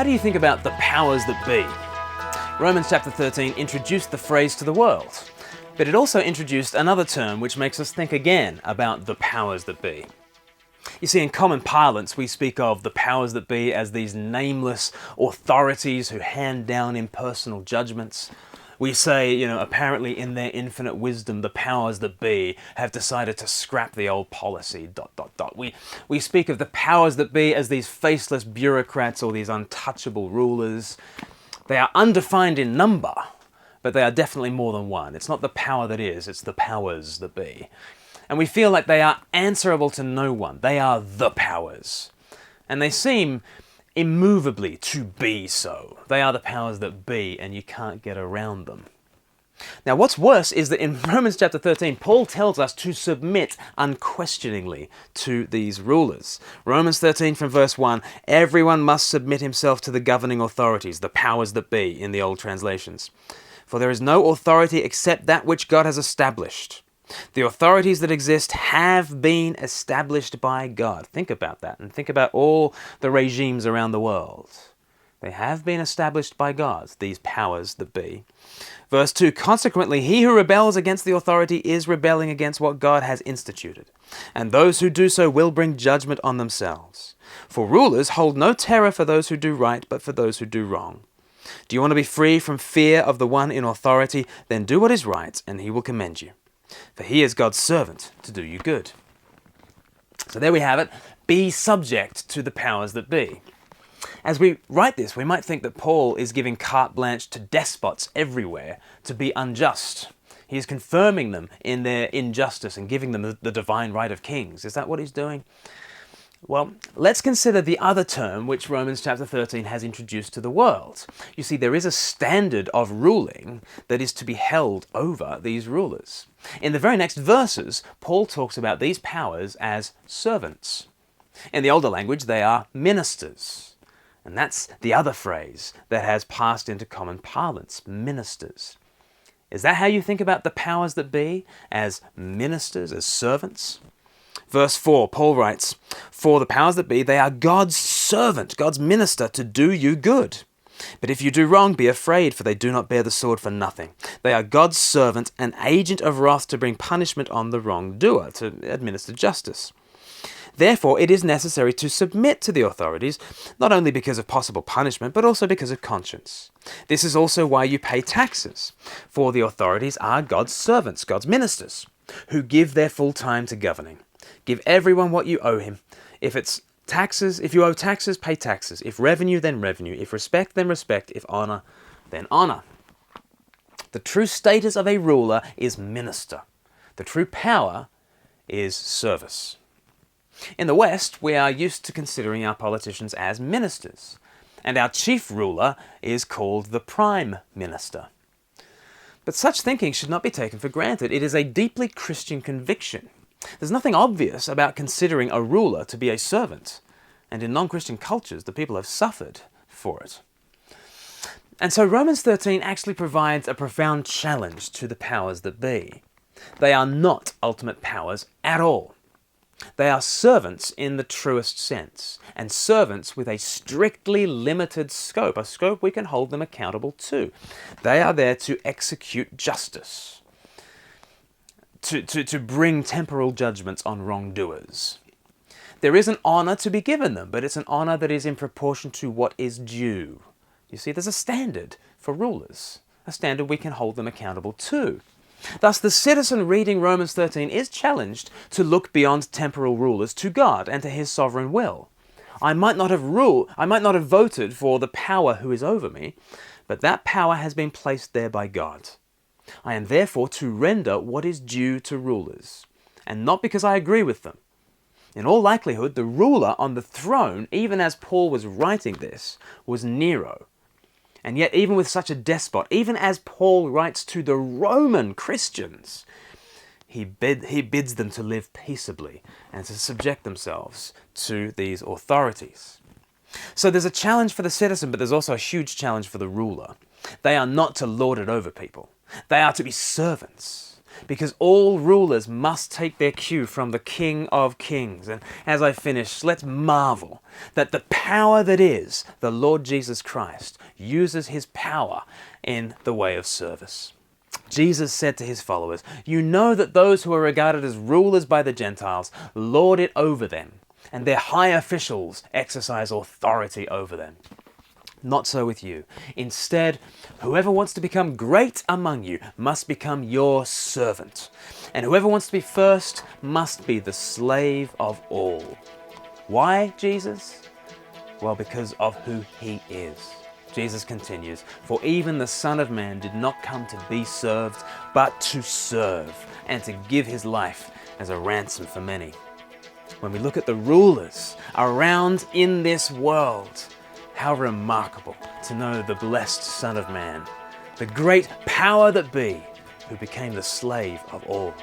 do you think about the powers that be? Romans chapter 13 introduced the phrase to the world, but it also introduced another term which makes us think again about the powers that be. You see, in common parlance, we speak of the powers that be as these nameless authorities who hand down impersonal judgments. We say, apparently in their infinite wisdom, the powers that be have decided to scrap the old policy, ... We speak of the powers that be as these faceless bureaucrats or these untouchable rulers. They are undefined in number, but they are definitely more than one. It's not the power that is, it's the powers that be. And we feel like they are answerable to no one. They are the powers. And they seem immovably to be so. They are the powers that be, and you can't get around them. Now, what's worse is that in Romans chapter 13, Paul tells us to submit unquestioningly to these rulers. Romans 13 from verse 1, everyone must submit himself to the governing authorities, the powers that be in the old translations. For there is no authority except that which God has established. The authorities that exist have been established by God. Think about that, and think about all the regimes around the world. They have been established by God, these powers that be. Verse 2, consequently, he who rebels against the authority is rebelling against what God has instituted, and those who do so will bring judgment on themselves. For rulers hold no terror for those who do right, but for those who do wrong. Do you want to be free from fear of the one in authority? Then do what is right, and he will commend you. For he is God's servant to do you good. So there we have it. Be subject to the powers that be. As we write this, we might think that Paul is giving carte blanche to despots everywhere to be unjust. He is confirming them in their injustice and giving them the divine right of kings. Is that what he's doing? Well, let's consider the other term which Romans chapter 13 has introduced to the world. You see, there is a standard of ruling that is to be held over these rulers. In the very next verses, Paul talks about these powers as servants. In the older language, they are ministers. And that's the other phrase that has passed into common parlance, ministers. Is that how you think about the powers that be, as ministers, as servants? Verse 4, Paul writes, for the powers that be, they are God's servant, God's minister to do you good. But if you do wrong, be afraid, for they do not bear the sword for nothing. They are God's servant, an agent of wrath to bring punishment on the wrongdoer, to administer justice. Therefore, it is necessary to submit to the authorities, not only because of possible punishment, but also because of conscience. This is also why you pay taxes, for the authorities are God's servants, God's ministers, who give their full time to governing. Give everyone what you owe him. If it's taxes, if you owe taxes, pay taxes. If revenue, then revenue. If respect, then respect. If honor, then honor. The true status of a ruler is minister. The true power is service. In the West, we are used to considering our politicians as ministers, and our chief ruler is called the Prime Minister. But such thinking should not be taken for granted. It is a deeply Christian conviction. There's nothing obvious about considering a ruler to be a servant, and in non-Christian cultures, the people have suffered for it. And so Romans 13 actually provides a profound challenge to the powers that be. They are not ultimate powers at all. They are servants in the truest sense, and servants with a strictly limited scope, a scope we can hold them accountable to. They are there to execute justice, to bring temporal judgments on wrongdoers. There is an honor to be given them, but it's an honor that is in proportion to what is due. You see, there's a standard for rulers, a standard we can hold them accountable to. Thus, the citizen reading Romans 13 is challenged to look beyond temporal rulers to God and to his sovereign will. I might not have voted for the power who is over me, but that power has been placed there by God. I am therefore to render what is due to rulers, and not because I agree with them. In all likelihood, the ruler on the throne, even as Paul was writing this, was Nero. And yet, even with such a despot, even as Paul writes to the Roman Christians, he bids them to live peaceably and to subject themselves to these authorities. So there's a challenge for the citizen, but there's also a huge challenge for the ruler. They are not to lord it over people. They are to be servants. because all rulers must take their cue from the King of Kings. And as I finish, let's marvel that the power that is the Lord Jesus Christ uses his power in the way of service. Jesus said to his followers, "You know that those who are regarded as rulers by the Gentiles lord it over them, and their high officials exercise authority over them. Not so with you. Instead, whoever wants to become great among you must become your servant. And whoever wants to be first must be the slave of all." Why, Jesus? Well, because of who he is. Jesus continues, "For even the Son of Man did not come to be served, but to serve, and to give his life as a ransom for many." When we look at the rulers around in this world, how remarkable to know the blessed Son of Man, the great power that be, who became the slave of all.